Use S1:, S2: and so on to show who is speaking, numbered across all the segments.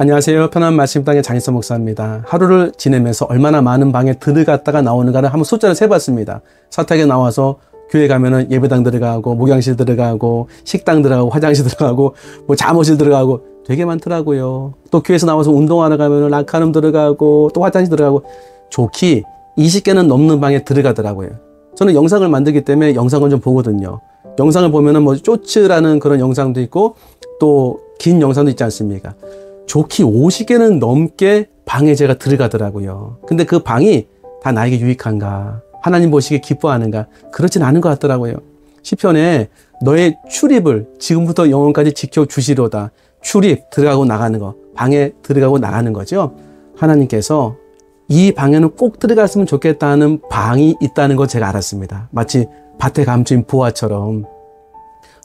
S1: 안녕하세요. 편한 말씀땅의 장인선 목사입니다. 하루를 지내면서 얼마나 많은 방에 들어갔다가 나오는가를 한번 숫자를 세봤습니다. 사택에 나와서 교회 가면은 예배당 들어가고, 목양실 들어가고, 식당 들어가고, 화장실 들어가고, 뭐 잠옷실 들어가고 되게 많더라고요. 또 교회에서 나와서 운동하러 가면은 라카룸 들어가고, 또 화장실 들어가고, 좋기 20개는 넘는 방에 들어가더라고요. 저는 영상을 만들기 때문에 영상을 좀 보거든요. 영상을 보면은 뭐 쇼츠라는 그런 영상도 있고, 또 긴 영상도 있지 않습니까? 좋기 50개는 넘게 방에 제가 들어가더라고요. 근데 그 방이 다 나에게 유익한가? 하나님 보시기에 기뻐하는가? 그렇진 않은 것 같더라고요. 시편에 너의 출입을 지금부터 영원까지 지켜주시로다. 출입, 들어가고 나가는 거. 방에 들어가고 나가는 거죠. 하나님께서 이 방에는 꼭 들어갔으면 좋겠다는 방이 있다는 걸 제가 알았습니다. 마치 밭에 감춘 보화처럼.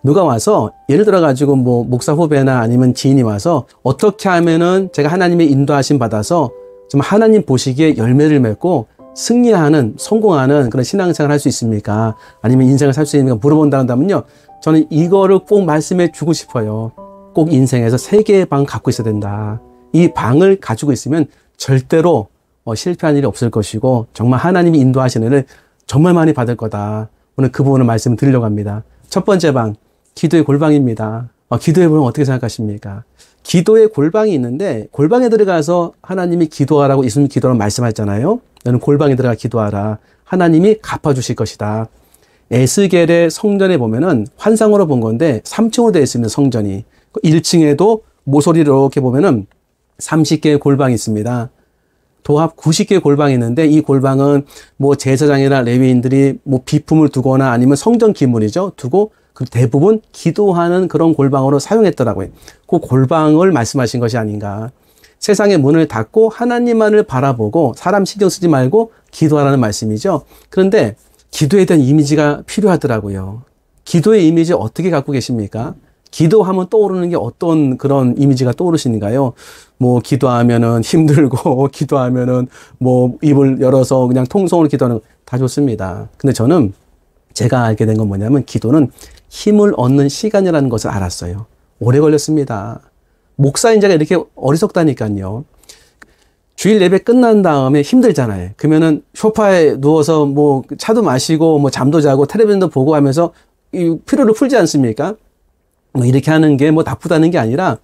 S1: 누가 와서 예를 들어 가지고 뭐 목사 후배나 아니면 지인이 와서 어떻게 하면은 제가 하나님의 인도하심 받아서 좀 하나님 보시기에 열매를 맺고 승리하는, 성공하는 그런 신앙생활을 할 수 있습니까? 아니면 인생을 살 수 있는가 물어본다면요. 저는 이거를 꼭 말씀해 주고 싶어요. 꼭 인생에서 3개의 방 갖고 있어야 된다. 이 방을 가지고 있으면 절대로 실패한 일이 없을 것이고 정말 하나님이 인도하시는 일을 정말 많이 받을 거다. 오늘 그 부분을 말씀을 드리려고 합니다. 첫 번째 방, 기도의 골방입니다. 기도의 골방 어떻게 생각하십니까? 기도의 골방이 있는데 골방에 들어가서 하나님이 기도하라고 예수님 기도라고 말씀하셨잖아요. 너는 골방에 들어가 기도하라. 하나님이 갚아주실 것이다. 에스겔의 성전에 보면은 환상으로 본 건데 3층으로 되어 있습니다. 성전이. 1층에도 모서리로 이렇게 보면은 30개의 골방이 있습니다. 도합 90개의 골방이 있는데 이 골방은 뭐 제사장이나 레위인들이 뭐 비품을 두거나 아니면 성전 기물이죠. 두고 그 대부분 기도하는 그런 골방으로 사용했더라고요. 그 골방을 말씀하신 것이 아닌가. 세상의 문을 닫고 하나님만을 바라보고 사람 신경 쓰지 말고 기도하라는 말씀이죠. 그런데 기도에 대한 이미지가 필요하더라고요. 기도의 이미지 어떻게 갖고 계십니까? 기도하면 떠오르는 게 어떤 그런 이미지가 떠오르시는가요? 뭐 기도하면은 힘들고 기도하면은 뭐 입을 열어서 그냥 통성으로 기도하는 거 다 좋습니다. 근데 저는 제가 알게 된 건 뭐냐면 기도는 힘을 얻는 시간이라는 것을 알았어요. 오래 걸렸습니다. 목사인 제가 이렇게 어리석다니까요. 주일 예배 끝난 다음에 힘들잖아요. 그러면은 소파에 누워서 뭐 차도 마시고 뭐 잠도 자고 텔레비전도 보고 하면서 이 피로를 풀지 않습니까? 뭐 이렇게 하는 게 뭐 나쁘다는 게 아니라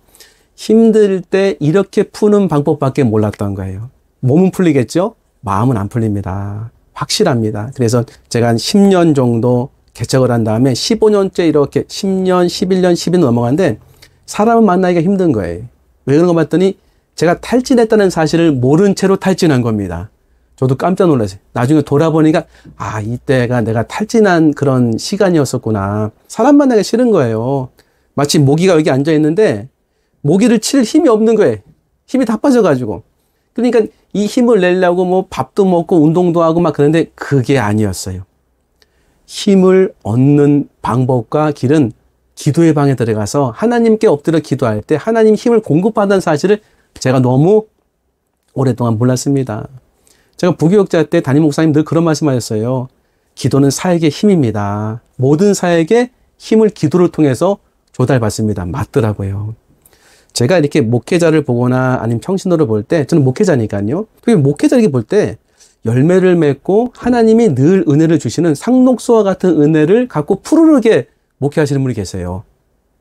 S1: 힘들 때 이렇게 푸는 방법밖에 몰랐던 거예요. 몸은 풀리겠죠? 마음은 안 풀립니다. 확실합니다. 그래서 제가 한 10년 정도 개척을 한 다음에 15년째 이렇게 10년, 11년, 12년 넘어갔는데 사람을 만나기가 힘든 거예요. 왜 그런 거 봤더니 제가 탈진했다는 사실을 모른 채로 탈진한 겁니다. 저도 깜짝 놀랐어요. 나중에 돌아보니까 아, 이때가 내가 탈진한 그런 시간이었었구나. 사람 만나기 싫은 거예요. 마치 모기가 여기 앉아 있는데 모기를 칠 힘이 없는 거예요. 힘이 다 빠져가지고. 그러니까 이 힘을 내려고 뭐 밥도 먹고 운동도 하고 막 그런데 그게 아니었어요. 힘을 얻는 방법과 길은 기도의 방에 들어가서 하나님께 엎드려 기도할 때 하나님 힘을 공급한다는 사실을 제가 너무 오랫동안 몰랐습니다. 제가 부교육자 때 담임 목사님 늘 그런 말씀하셨어요. 기도는 사역의 힘입니다. 모든 사역의 힘을 기도를 통해서 조달받습니다. 맞더라고요. 제가 이렇게 목회자를 보거나 아니면 평신도를 볼 때 저는 목회자니까요. 목회자에게 볼 때 열매를 맺고 하나님이 늘 은혜를 주시는 상록수와 같은 은혜를 갖고 푸르르게 목회하시는 분이 계세요.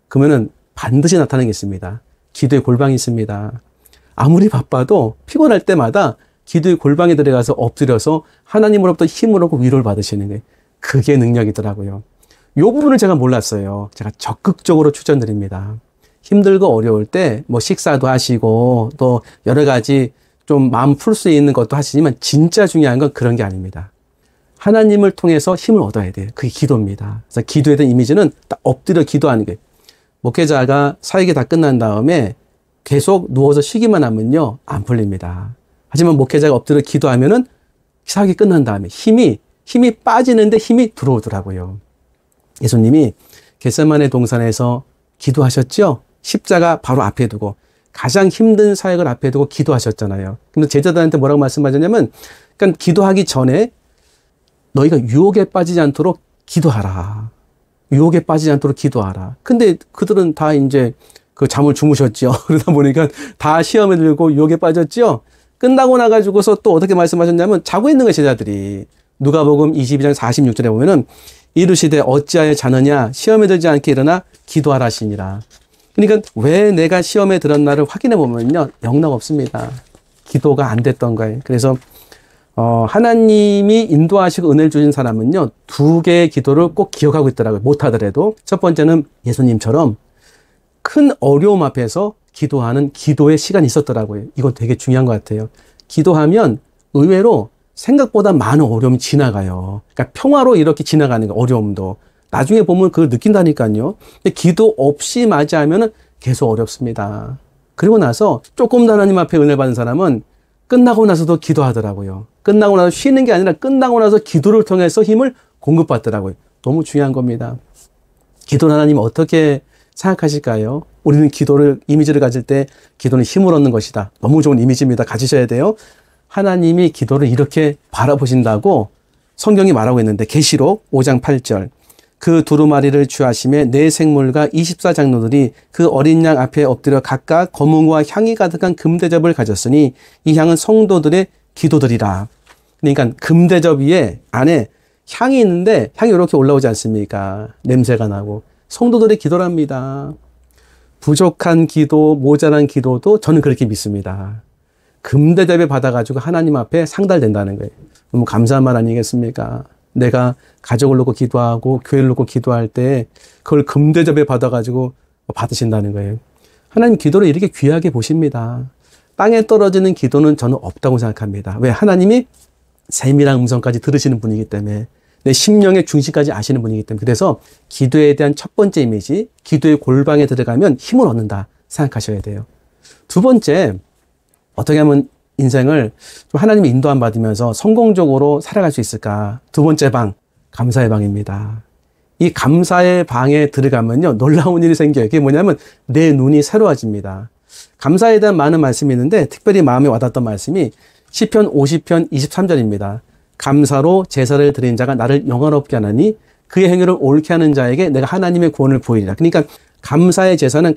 S1: 그러면은 반드시 나타나는 게 있습니다. 기도의 골방이 있습니다. 아무리 바빠도 피곤할 때마다 기도의 골방에 들어가서 엎드려서 하나님으로부터 힘을 얻고 위로를 받으시는 게 그게 능력이더라고요. 이 부분을 제가 몰랐어요. 제가 적극적으로 추천드립니다. 힘들고 어려울 때 뭐 식사도 하시고 또 여러 가지 좀 마음 풀 수 있는 것도 하시지만 진짜 중요한 건 그런 게 아닙니다. 하나님을 통해서 힘을 얻어야 돼요. 그게 기도입니다. 그래서 기도에 대한 이미지는 딱 엎드려 기도하는 거예요. 목회자가 사역이 다 끝난 다음에 계속 누워서 쉬기만 하면요, 안 풀립니다. 하지만 목회자가 엎드려 기도하면은 사역이 끝난 다음에 힘이 빠지는데 힘이 들어오더라고요. 예수님이 겟세마네 동산에서 기도하셨죠? 십자가 바로 앞에 두고 가장 힘든 사역을 앞에 두고 기도하셨잖아요. 근데 제자들한테 뭐라고 말씀하셨냐면, 그러니까 기도하기 전에 너희가 유혹에 빠지지 않도록 기도하라. 유혹에 빠지지 않도록 기도하라. 근데 그들은 다 이제 그 잠을 주무셨죠. 그러다 보니까 다 시험에 들고 유혹에 빠졌죠. 끝나고 나가지고서 또 어떻게 말씀하셨냐면 자고 있는 거예요, 제자들이. 누가복음 22장 46절에 보면은 이르시되 어찌하여 자느냐 시험에 들지 않게 일어나 기도하라 하시니라. 그러니까 왜 내가 시험에 들었나를 확인해 보면요, 영락 없습니다. 기도가 안 됐던 거예요. 그래서 하나님이 인도하시고 은혜를 주신 사람은요, 두 개의 기도를 꼭 기억하고 있더라고요. 못하더라도. 첫 번째는 예수님처럼 큰 어려움 앞에서 기도하는 기도의 시간이 있었더라고요. 이거 되게 중요한 것 같아요. 기도하면 의외로 생각보다 많은 어려움이 지나가요. 그러니까 평화로 이렇게 지나가는 거, 어려움도. 나중에 보면 그걸 느낀다니까요. 근데 기도 없이 맞이하면 계속 어렵습니다. 그리고 나서 조금 더 하나님 앞에 은혜 받은 사람은 끝나고 나서도 기도하더라고요. 끝나고 나서 쉬는 게 아니라 끝나고 나서 기도를 통해서 힘을 공급받더라고요. 너무 중요한 겁니다. 기도는 하나님 어떻게 생각하실까요? 우리는 기도를, 이미지를 가질 때 기도는 힘을 얻는 것이다. 너무 좋은 이미지입니다. 가지셔야 돼요. 하나님이 기도를 이렇게 바라보신다고 성경이 말하고 있는데, 계시록 5장 8절. 그 두루마리를 취하심에 네 생물과 24장로들이 그 어린 양 앞에 엎드려 각각 검은과 향이 가득한 금대접을 가졌으니 이 향은 성도들의 기도들이라. 그러니까 금대접 위에 안에 향이 있는데 향이 이렇게 올라오지 않습니까? 냄새가 나고. 성도들의 기도랍니다. 부족한 기도, 모자란 기도도 저는 그렇게 믿습니다. 금대접에 받아가지고 하나님 앞에 상달된다는 거예요. 너무 감사한 말 아니겠습니까? 내가 가족을 놓고 기도하고 교회를 놓고 기도할 때 그걸 금대접에 받아가지고 받으신다는 거예요. 하나님 기도를 이렇게 귀하게 보십니다. 땅에 떨어지는 기도는 저는 없다고 생각합니다. 왜? 하나님이 세밀한 음성까지 들으시는 분이기 때문에, 내 심령의 중심까지 아시는 분이기 때문에. 그래서 기도에 대한 첫 번째 이미지, 기도의 골방에 들어가면 힘을 얻는다 생각하셔야 돼요. 두 번째, 어떻게 하면 인생을 좀 하나님의 인도함 받으면서 성공적으로 살아갈 수 있을까? 두 번째 방, 감사의 방입니다. 이 감사의 방에 들어가면요, 놀라운 일이 생겨요. 그게 뭐냐면 내 눈이 새로워집니다. 감사에 대한 많은 말씀이 있는데 특별히 마음에 와닿았던 말씀이 시편 50편 23절입니다. 감사로 제사를 드린 자가 나를 영화롭게 하나니 그의 행위를 옳게 하는 자에게 내가 하나님의 구원을 보이리라. 그러니까 감사의 제사는,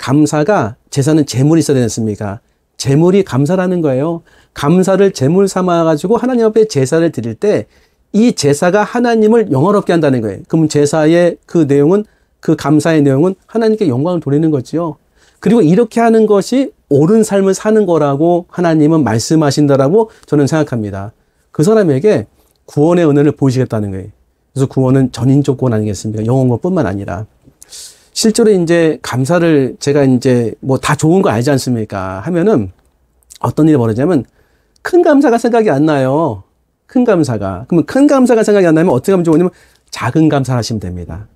S1: 제사는 재물이 있어야 되지 않습니까? 재물이 감사라는 거예요. 감사를 재물 삼아가지고 하나님 앞에 제사를 드릴 때 이 제사가 하나님을 영화롭게 한다는 거예요. 그럼 제사의 그 내용은, 그 감사의 내용은 하나님께 영광을 돌리는 거죠. 그리고 이렇게 하는 것이 옳은 삶을 사는 거라고 하나님은 말씀하신다라고 저는 생각합니다. 그 사람에게 구원의 은혜를 보이시겠다는 거예요. 그래서 구원은 전인적 구원 아니겠습니까? 영혼 것뿐만 아니라. 실제로 이제 감사를 제가 이제 뭐 다 좋은 거 알지 않습니까? 하면은 어떤 일이 벌어지냐면 큰 감사가 생각이 안 나요. 큰 감사가. 그러면 큰 감사가 생각이 안 나면 어떻게 하면 좋으냐면 작은 감사를 하시면 됩니다.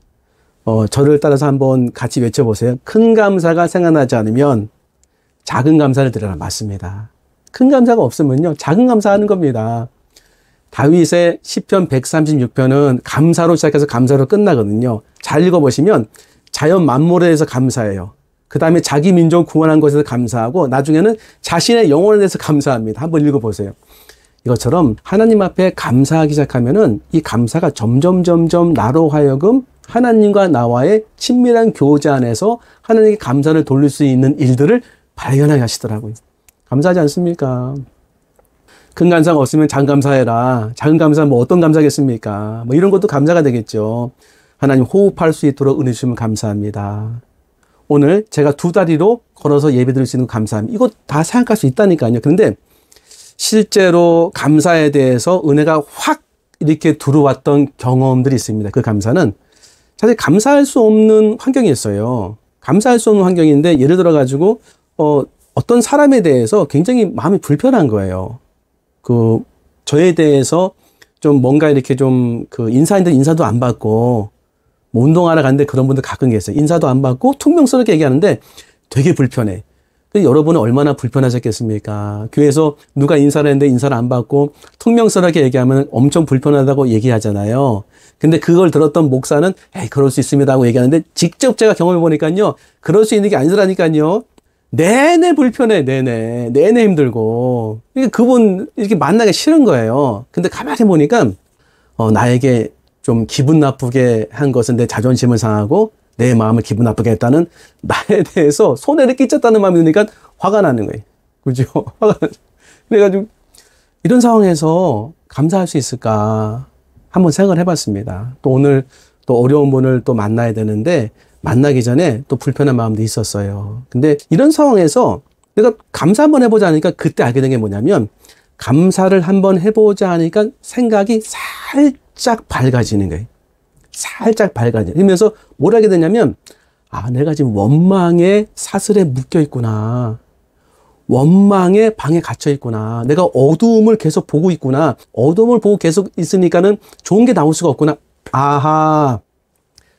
S1: 저를 따라서 한번 같이 외쳐보세요. 큰 감사가 생각나지 않으면 작은 감사를 드려라. 맞습니다. 큰 감사가 없으면요, 작은 감사하는 겁니다. 다윗의 시편 136편은 감사로 시작해서 감사로 끝나거든요. 잘 읽어보시면 자연 만물에 대해서 감사해요. 그 다음에 자기 민족 구원한 것에 대해서 감사하고 나중에는 자신의 영혼에 대해서 감사합니다. 한번 읽어보세요. 이것처럼 하나님 앞에 감사하기 시작하면은 이 감사가 점점 나로 하여금 하나님과 나와의 친밀한 교제 안에서 하나님께 감사를 돌릴 수 있는 일들을 발견하게 하시더라고요. 감사하지 않습니까? 큰 감사가 없으면 작은 감사해라. 작은 감사는 뭐 어떤 감사겠습니까? 뭐 이런 것도 감사가 되겠죠. 하나님 호흡할 수 있도록 은혜 주시면 감사합니다. 오늘 제가 두 다리로 걸어서 예배 드릴 수 있는 감사함. 이거 다 생각할 수 있다니까요. 그런데 실제로 감사에 대해서 은혜가 확 이렇게 들어왔던 경험들이 있습니다. 그 감사는 사실 감사할 수 없는 환경이었어요. 감사할 수 없는 환경인데 예를 들어가지고 어떤 사람에 대해서 굉장히 마음이 불편한 거예요. 저에 대해서 좀 뭔가 이렇게 좀 인사인들 인사도 안 받고 뭐 운동하러 갔는데 그런 분들 가끔 계세요. 인사도 안 받고 퉁명스럽게 얘기하는데 되게 불편해. 여러분은 얼마나 불편하셨겠습니까? 교회에서 누가 인사를 했는데 인사를 안 받고 퉁명스럽게 얘기하면 엄청 불편하다고 얘기하잖아요. 근데 그걸 들었던 목사는 에이, 그럴 수 있습니다 하고 얘기하는데 직접 제가 경험해 보니까요, 그럴 수 있는 게 아니더라니까요. 내내 불편해, 내내 힘들고. 그분 이렇게 만나기 싫은 거예요. 근데 가만히 보니까 나에게 좀 기분 나쁘게 한 것은 내 자존심을 상하고 내 마음을 기분 나쁘게 했다는 나에 대해서 손해를 끼쳤다는 마음이 드니까 화가 나는 거예요. 그죠? 화가 나죠. 그래가지고 이런 상황에서 감사할 수 있을까 한번 생각을 해봤습니다. 또 오늘 또 어려운 분을 또 만나야 되는데 만나기 전에 또 불편한 마음도 있었어요. 근데 이런 상황에서 내가 감사 한번 해보자 하니까 그때 알게 된 게 뭐냐면 감사를 한번 해보자 하니까 생각이 살짝 밝아지는 거예요. 살짝 밝아지는. 그러면서 뭘 하게 되냐면 아, 내가 지금 원망의 사슬에 묶여 있구나. 원망의 방에 갇혀 있구나. 내가 어두움을 계속 보고 있구나. 어두움을 보고 계속 있으니까는 좋은 게 나올 수가 없구나. 아하.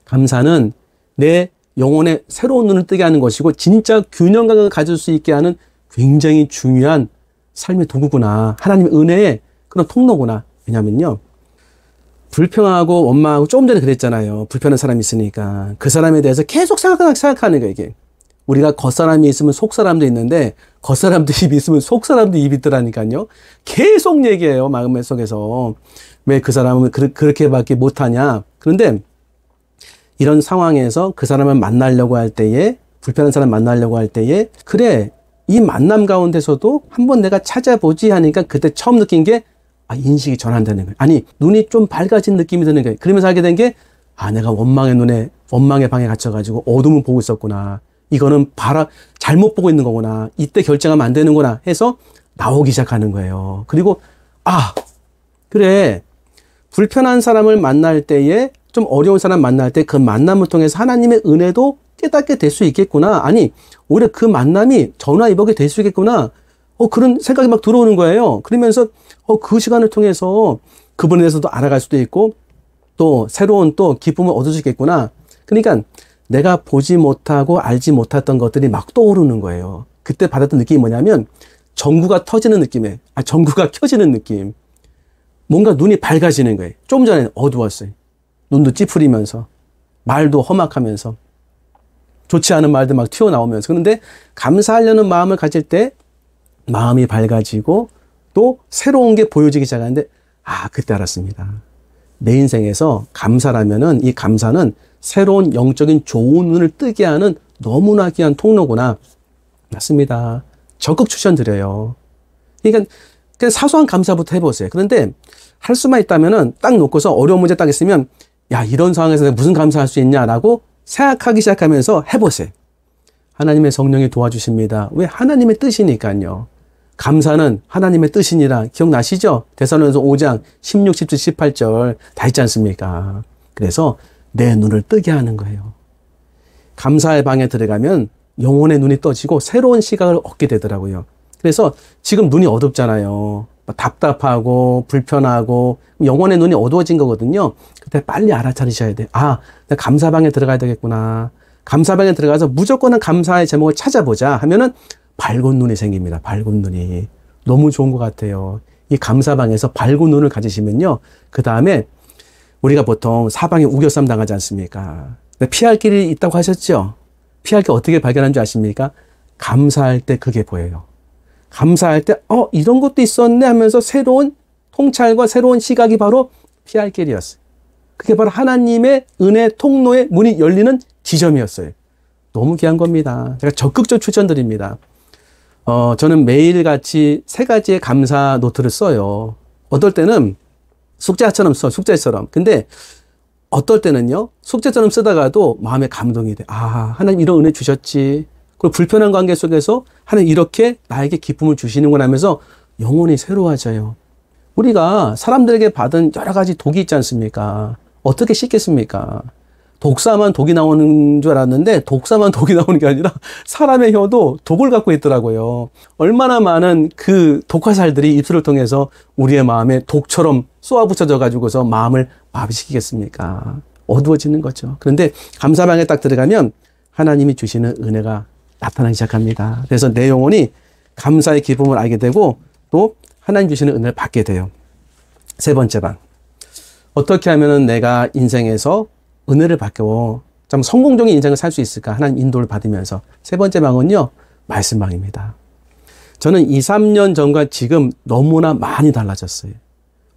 S1: 감사는 내 영혼의 새로운 눈을 뜨게 하는 것이고 진짜 균형감을 가질 수 있게 하는 굉장히 중요한 삶의 도구구나. 하나님의 은혜의 그런 통로구나. 왜냐면요. 불평하고 원망하고 조금 전에 그랬잖아요. 불편한 사람이 있으니까. 그 사람에 대해서 계속 생각하는 거예요, 이게. 우리가 겉사람이 있으면 속사람도 있는데 겉사람도 입이 있으면 속사람도 입이 있더라니까요. 계속 얘기해요. 마음 속에서. 왜 그 사람은 그렇게밖에 못하냐. 그런데 이런 상황에서 그 사람을 만나려고 할 때에 불편한 사람 만나려고 할 때에 그래 이 만남 가운데서도 한번 내가 찾아보지 하니까 그때 처음 느낀 게 아, 인식이 전환되는 거예요. 아니 눈이 좀 밝아진 느낌이 드는 거예요. 그러면서 알게 된 게 아, 내가 원망의 방에 갇혀가지고 어둠을 보고 있었구나. 이거는 잘못 보고 있는 거구나. 이때 결정하면 안 되는구나 해서 나오기 시작하는 거예요. 그리고 아 그래 불편한 사람을 만날 때에 좀 어려운 사람 만날 때 그 만남을 통해서 하나님의 은혜도 깨닫게 될 수 있겠구나. 아니 오히려 그 만남이 전화위복이 될 수 있겠구나. 그런 생각이 막 들어오는 거예요. 그러면서 그 시간을 통해서 그분에 대해서도 알아갈 수도 있고 또 새로운 또 기쁨을 얻을 수 있겠구나. 그러니까 내가 보지 못하고 알지 못했던 것들이 막 떠오르는 거예요. 그때 받았던 느낌이 뭐냐면 전구가 터지는 느낌이에요. 전구가 켜지는 느낌. 뭔가 눈이 밝아지는 거예요. 좀 전에 어두웠어요. 눈도 찌푸리면서 말도 험악하면서 좋지 않은 말도 막 튀어나오면서. 그런데 감사하려는 마음을 가질 때 마음이 밝아지고 또 새로운 게 보여지기 시작하는데 그때 알았습니다. 내 인생에서 감사라면은 이 감사는 새로운 영적인 좋은 눈을 뜨게 하는 너무나 귀한 통로구나. 맞습니다. 적극 추천드려요. 그러니까 그냥 사소한 감사부터 해보세요. 그런데 할 수만 있다면은 딱 놓고서 어려운 문제 딱 있으면 야 이런 상황에서 내가 무슨 감사할 수 있냐라고 생각하기 시작하면서 해보세요. 하나님의 성령이 도와주십니다. 왜? 하나님의 뜻이니까요. 감사는 하나님의 뜻이니라. 기억나시죠? 데살로니가서 5장 16, 17, 18절 다 있지 않습니까? 그래서 내 눈을 뜨게 하는 거예요. 감사의 방에 들어가면 영혼의 눈이 떠지고 새로운 시각을 얻게 되더라고요. 그래서 지금 눈이 어둡잖아요. 답답하고 불편하고 영혼의 눈이 어두워진 거거든요. 그때 빨리 알아차리셔야 돼. 내가 감사방에 들어가야 되겠구나. 감사방에 들어가서 무조건 감사의 제목을 찾아보자 하면은 밝은 눈이 생깁니다. 밝은 눈이. 너무 좋은 것 같아요. 이 감사방에서 밝은 눈을 가지시면요. 그 다음에 우리가 보통 사방에 우겨쌈 당하지 않습니까? 피할 길이 있다고 하셨죠? 피할 길 어떻게 발견한 줄 아십니까? 감사할 때 그게 보여요. 감사할 때 이런 것도 있었네 하면서 새로운 통찰과 새로운 시각이 바로 피할 길이었어요. 그게 바로 하나님의 은혜 통로의 문이 열리는 지점이었어요. 너무 귀한 겁니다. 제가 적극적으로 추천드립니다. 저는 매일같이 3가지의 감사 노트를 써요. 어떨 때는 숙제처럼 써, 숙제처럼. 근데 어떨 때는요, 숙제처럼 쓰다가도 마음에 감동이 돼. 하나님 이런 은혜 주셨지. 그리고 불편한 관계 속에서 하나님 이렇게 나에게 기쁨을 주시는구나 하면서 영혼이 새로워져요. 우리가 사람들에게 받은 여러 가지 독이 있지 않습니까? 어떻게 씻겠습니까? 독사만 독이 나오는 줄 알았는데 독사만 독이 나오는 게 아니라 사람의 혀도 독을 갖고 있더라고요. 얼마나 많은 그 독화살들이 입술을 통해서 우리의 마음에 독처럼 쏘아붙여져 가지고서 마음을 마비시키겠습니까? 어두워지는 거죠. 그런데 감사방에 딱 들어가면 하나님이 주시는 은혜가 나타나기 시작합니다. 그래서 내 영혼이 감사의 기쁨을 알게 되고 또 하나님 주시는 은혜를 받게 돼요. 3번째 방. 어떻게 하면은 내가 인생에서 은혜를 받고 좀 성공적인 인생을 살 수 있을까? 하나님 인도를 받으면서. 3번째 방은요, 말씀방입니다. 저는 2, 3년 전과 지금 너무나 많이 달라졌어요.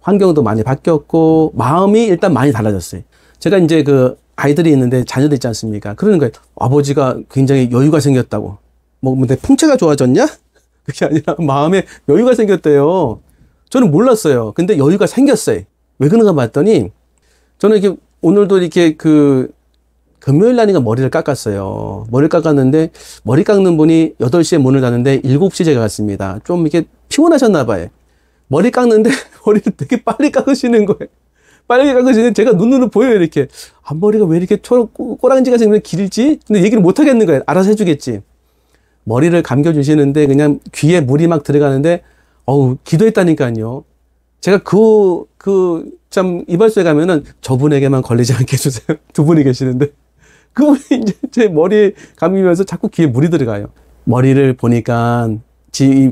S1: 환경도 많이 바뀌었고 마음이 일단 많이 달라졌어요. 제가 이제 그 아이들이 있는데 자녀들 있지 않습니까? 그러는 거예요. 아버지가 굉장히 여유가 생겼다고. 뭐, 내 풍채가 좋아졌냐? 그게 아니라 마음에 여유가 생겼대요. 저는 몰랐어요. 근데 여유가 생겼어요. 왜 그런가 봤더니 저는 이렇게 오늘도 이렇게 그 금요일 날인가 머리를 깎았어요. 머리를 깎았는데 머리 깎는 분이 8시에 문을 닫는데 7시에 제가 갔습니다. 좀 이렇게 피곤하셨나 봐요. 머리 깎는데 머리를 되게 빨리 깎으시는 거예요. 빨리 깎으시는데 제가 눈으로 보여요. 이렇게 앞머리가 왜 이렇게 꼬랑지가 생기면 길지? 근데 얘기를 못 하겠는 거예요. 알아서 해주겠지. 머리를 감겨주시는데 그냥 귀에 물이 막 들어가는데 어우 기도했다니까요. 제가 참 이발소에 가면은 저분에게만 걸리지 않게 해주세요. 두 분이 계시는데 그분이 이제 제 머리 감기면서 자꾸 귀에 물이 들어가요. 머리를 보니까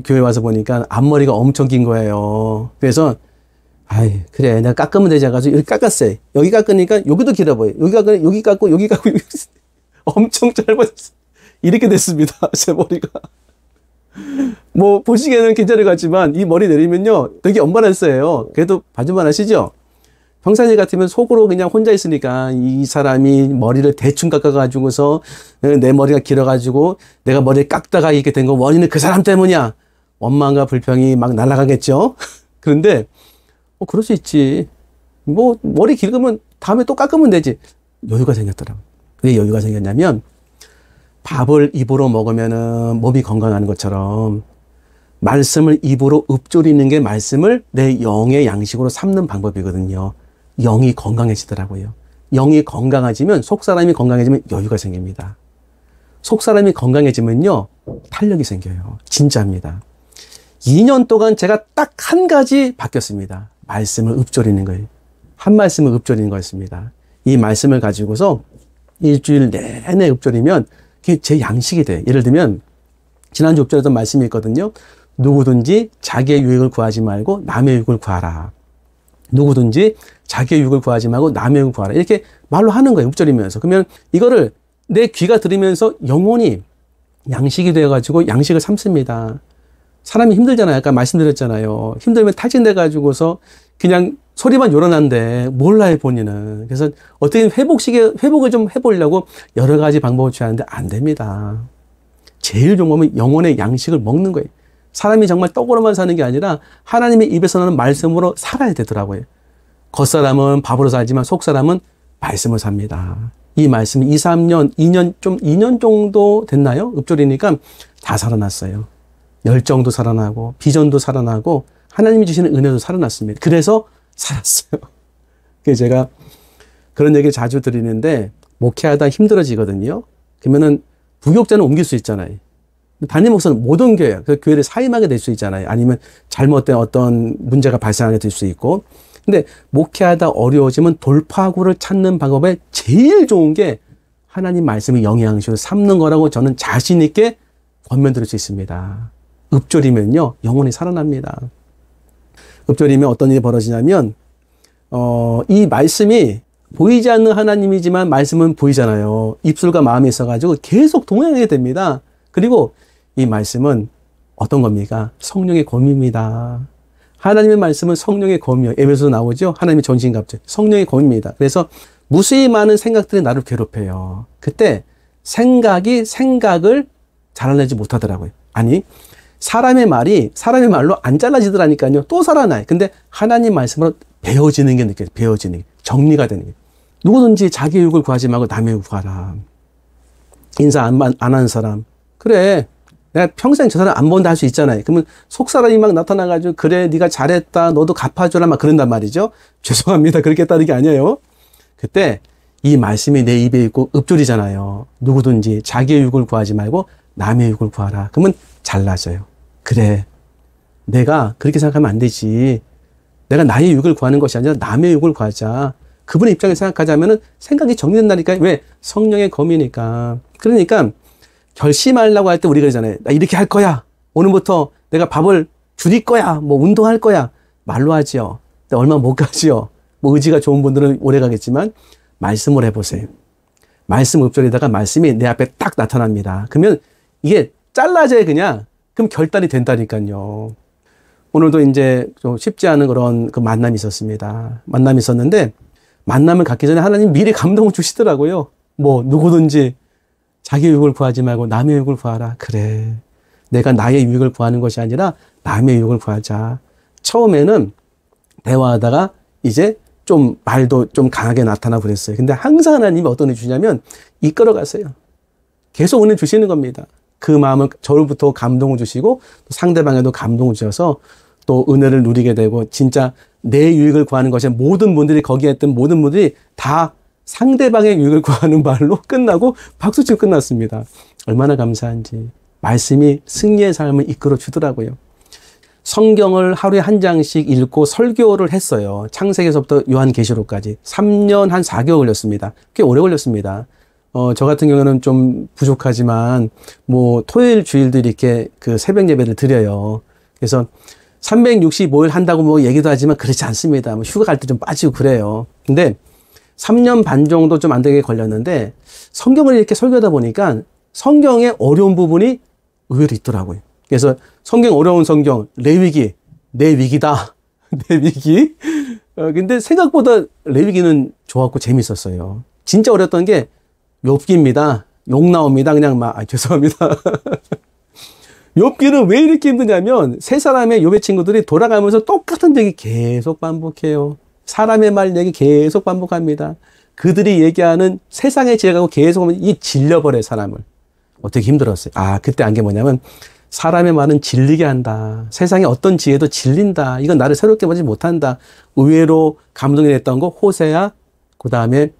S1: 교회 와서 보니까 앞머리가 엄청 긴 거예요. 그래서 아이 그래 내가 깎으면 되지 않아가지고 이렇게 깎았어요. 여기 깎으니까 여기도 길어 보여요. 여기 깎고 여기 엄청 짧아졌어요. 이렇게 됐습니다. 제 머리가. 뭐 보시기에는 괜찮을 것 같지만 이 머리 내리면요 되게 엄마났어요. 그래도 봐줄만 하시죠? 평상시 같으면 속으로 그냥 혼자 있으니까 이 사람이 머리를 대충 깎아가지고서 내 머리가 길어가지고 내가 머리를 깎다가 이렇게 된 거 원인은 그 사람 때문이야. 원망과 불평이 막 날아가겠죠? 그런데 그럴 수 있지. 뭐 머리 길으면 다음에 또 깎으면 되지. 여유가 생겼더라고요. 왜 여유가 생겼냐면 밥을 입으로 먹으면은 몸이 건강한 것처럼 말씀을 입으로 읊조리는 게 말씀을 내 영의 양식으로 삼는 방법이거든요. 영이 건강해지더라고요. 영이 건강해지면 속사람이 건강해지면 여유가 생깁니다. 속사람이 건강해지면요 탄력이 생겨요. 진짜입니다. 2년 동안 제가 딱 한 가지 바뀌었습니다. 말씀을 읊조리는 거예요. 한 말씀을 읊조리는 거였습니다. 이 말씀을 가지고서 일주일 내내 읊조리면 그게 제 양식이 돼. 예를 들면 지난주 읊조렸던 말씀이 있거든요. 누구든지 자기의 유익을 구하지 말고 남의 유익을 구하라. 누구든지 자기의 유익을 구하지 말고 남의 유익을 구하라. 이렇게 말로 하는 거예요. 읊조리면서. 그러면 이거를 내 귀가 들으면서 영혼이 양식이 되어가지고 양식을 삼습니다. 사람이 힘들잖아요. 아까 말씀드렸잖아요. 힘들면 탈진돼가지고서 그냥 소리만 요란한데 몰라요, 본인은. 그래서 어떻게 회복을 좀 해보려고 여러 가지 방법을 취하는데 안 됩니다. 제일 좋은 방법은 영혼의 양식을 먹는 거예요. 사람이 정말 떡으로만 사는 게 아니라 하나님의 입에서 나는 말씀으로 살아야 되더라고요. 겉사람은 밥으로 살지만 속사람은 말씀을 삽니다. 이 말씀이 2년 정도 됐나요? 읊조리니까 다 살아났어요. 열정도 살아나고, 비전도 살아나고, 하나님이 주시는 은혜도 살아났습니다. 그래서 살았어요. 그래서 제가 그런 얘기를 자주 드리는데, 목회하다 힘들어지거든요. 그러면은 부교육자는 옮길 수 있잖아요. 담임 목사는 못 옮겨요. 그 교회를 사임하게 될 수 있잖아요. 아니면 잘못된 어떤 문제가 발생하게 될 수 있고. 근데 목회하다 어려워지면 돌파구를 찾는 방법에 제일 좋은 게 하나님 말씀의 영양식으로 삼는 거라고 저는 자신 있게 권면드릴 수 있습니다. 읊조리면요 영혼이 살아납니다. 읊조리면 어떤 일이 벌어지냐면 이 말씀이 보이지 않는 하나님이지만 말씀은 보이잖아요. 입술과 마음이 있어가지고 계속 동행하게 됩니다. 그리고 이 말씀은 어떤 겁니까? 성령의 검입니다. 하나님의 말씀은 성령의 검이에요. 에베소서 나오죠? 하나님의 전신갑주. 성령의 검입니다. 그래서 무수히 많은 생각들이 나를 괴롭혀요. 그때 생각을 잘라내지 못하더라고요. 아니 사람의 말로 안 잘라지더라니까요. 또 살아나요. 근데 하나님 말씀으로 배워지는 게 느껴져요. 배워지는 게. 정리가 되는 게. 누구든지 자기 유익을 구하지 말고 남의 유익을 구하라. 인사 안 하는 사람. 그래. 내가 평생 저 사람 안 본다 할 수 있잖아요. 그러면 속사람이 막 나타나가지고 그래 네가 잘했다. 너도 갚아줘라. 막 그런단 말이죠. 죄송합니다. 그렇게 했다는 게 아니에요. 그때 이 말씀이 내 입에 있고 읊조리잖아요. 누구든지 자기의 유익을 구하지 말고 남의 유익을 구하라. 그러면 잘나져요. 그래. 내가 그렇게 생각하면 안 되지. 내가 나의 유익을 구하는 것이 아니라 남의 유익을 구하자. 그분의 입장에서 생각하자면은 생각이 정리된다니까요. 왜? 성령의 검이니까. 그러니까 결심하려고 할 때 우리가 그러잖아요. 나 이렇게 할 거야. 오늘부터 내가 밥을 줄일 거야. 뭐 운동할 거야. 말로 하지요. 근데 얼마 못 가지요. 뭐 의지가 좋은 분들은 오래 가겠지만 말씀을 해보세요. 말씀 읊조리다가 말씀이 내 앞에 딱 나타납니다. 그러면 이게 잘라져야 그냥 그럼 결단이 된다니까요. 오늘도 이제 좀 쉽지 않은 그런 그 만남이 있었습니다. 만남이 있었는데 만남을 갖기 전에 하나님 미리 감동을 주시더라고요. 뭐 누구든지 자기 유익을 구하지 말고 남의 유익을 구하라. 그래. 내가 나의 유익을 구하는 것이 아니라 남의 유익을 구하자. 처음에는 대화하다가 이제 좀 말도 좀 강하게 나타나고 그랬어요. 근데 항상 하나님이 어떤 은혜 주냐면 이끌어 가세요. 계속 은혜 주시는 겁니다. 그 마음을 저로부터 감동을 주시고 상대방에도 감동을 주셔서 또 은혜를 누리게 되고 진짜 내 유익을 구하는 것이 모든 분들이 거기에 있던 모든 분들이 다 상대방의 유익을 구하는 말로 끝나고 박수치고 끝났습니다. 얼마나 감사한지. 말씀이 승리의 삶을 이끌어 주더라고요. 성경을 하루에 한 장씩 읽고 설교를 했어요. 창세기에서부터 요한계시록까지 3년 한 4개월 걸렸습니다. 꽤 오래 걸렸습니다. 저 같은 경우는 좀 부족하지만 뭐 토요일 주일도 이렇게 그 새벽 예배를 드려요. 그래서 365일 한다고 뭐 얘기도 하지만 그렇지 않습니다. 뭐 휴가 갈 때 좀 빠지고 그래요. 근데 3년 반 정도 좀 안 되게 걸렸는데 성경을 이렇게 설교하다 보니까 성경의 어려운 부분이 의외로 있더라고요. 그래서 성경 어려운 성경, 레위기, 내 위기다. 내 위기. 근데 생각보다 레위기는 좋았고 재밌었어요. 진짜 어렸던 게 욥기입니다. 욕 나옵니다. 그냥 죄송합니다. 욥기는 왜 이렇게 힘드냐면 세 사람의 욥의 친구들이 돌아가면서 똑같은 얘기 계속 반복해요. 사람의 말 얘기 계속 반복합니다. 그들이 얘기하는 세상의 지혜가고 계속 하면 이 질려버려 사람을. 어떻게 힘들었어요. 그때 안 게 뭐냐면 사람의 말은 질리게 한다. 세상에 어떤 지혜도 질린다. 이건 나를 새롭게 보지 못한다. 의외로 감동이 됐던 거 호세아, 그 다음에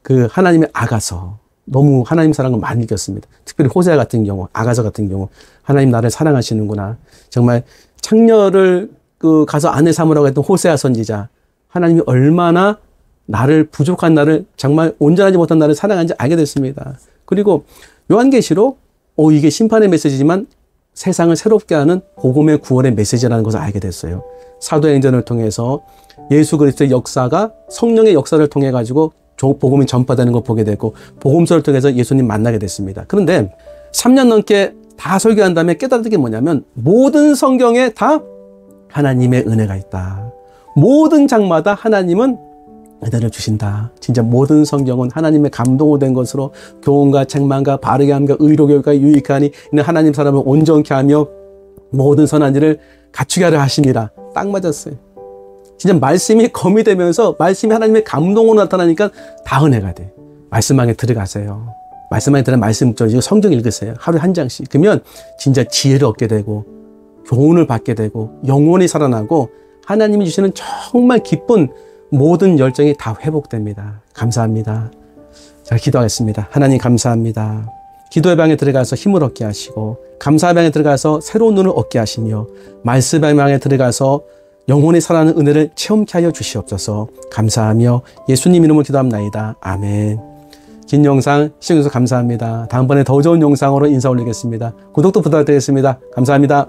S1: 그 하나님의 아가서. 너무 하나님 사랑을 많이 느꼈습니다. 특별히 호세아 같은 경우, 아가서 같은 경우 하나님 나를 사랑하시는구나. 정말 창녀를 가서 아내 삼으라고 했던 호세아 선지자. 하나님이 얼마나 나를 부족한 나를 정말 온전하지 못한 나를 사랑하는지 알게 됐습니다. 그리고 요한계시록 이게 심판의 메시지지만 세상을 새롭게 하는 복음의 구원의 메시지라는 것을 알게 됐어요. 사도행전을 통해서 예수 그리스도의 역사가 성령의 역사를 통해 가지고 복음이 전파되는 걸 보게 되고 복음서를 통해서 예수님 만나게 됐습니다. 그런데 3년 넘게 다 설교한 다음에 깨달은 게 뭐냐면 모든 성경에 다 하나님의 은혜가 있다. 모든 장마다 하나님은 은혜를 주신다. 진짜 모든 성경은 하나님의 감동으로 된 것으로 교훈과 책망과 바르게 함과 의로 교육과 유익하니 이는 하나님 사람을 온전케 하며 모든 선한 일을 갖추게 하려 하심이라. 딱 맞았어요. 진짜 말씀이 검이 되면서 말씀이 하나님의 감동으로 나타나니까 다 은혜가 돼. 말씀방에 들어가세요. 말씀방에 들어가면 말씀 성경 읽으세요. 하루에 한 장씩. 그러면 진짜 지혜를 얻게 되고 교훈을 받게 되고 영혼이 살아나고 하나님이 주시는 정말 기쁜 모든 열정이 다 회복됩니다. 감사합니다. 자, 기도하겠습니다. 하나님 감사합니다. 기도의 방에 들어가서 힘을 얻게 하시고 감사의 방에 들어가서 새로운 눈을 얻게 하시며 말씀의 방에 들어가서 영혼이 살아나는 은혜를 체험케 하여 주시옵소서. 감사하며 예수님 이름으로 기도합나이다. 아멘. 긴 영상 시청해주셔서 감사합니다. 다음번에 더 좋은 영상으로 인사 올리겠습니다. 구독도 부탁드리겠습니다. 감사합니다.